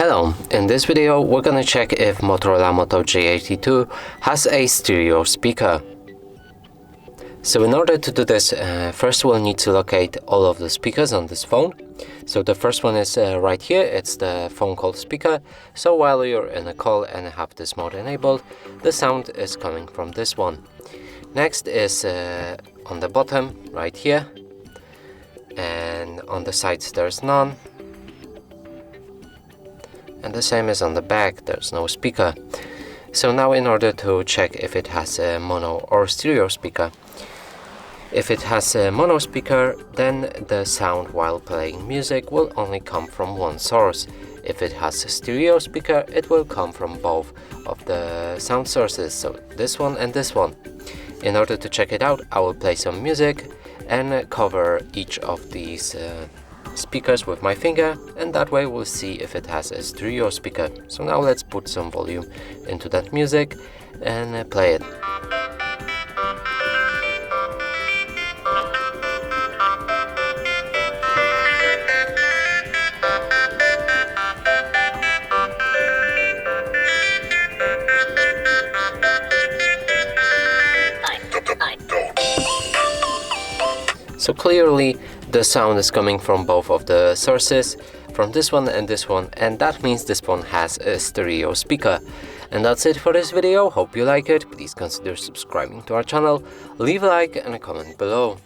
Hello, in this video we're gonna check if Motorola Moto G82 has a stereo speaker. So in order to do this, first we'll need to locate all of the speakers on this phone. So the first one is right here, it's the phone call speaker. So while you're in a call and have this mode enabled, the sound is coming from this one. Next is on the bottom, right here. And on the sides there's none. And the same is on the back, there's no speaker. So now in order to check if it has a mono or stereo speaker, if it has a mono speaker, then the sound while playing music will only come from one source. If it has a stereo speaker, it will come from both of the sound sources, so this one and this one. In order to check it out, I will play some music and cover each of these speakers with my finger, and that way we'll see if it has a stereo speaker. So now let's put some volume into that music and play it. So clearly the sound is coming from both of the sources, from this one, and that means this one has a stereo speaker. And that's it for this video. Hope you like it. Please consider subscribing to our channel, leave a like and a comment below.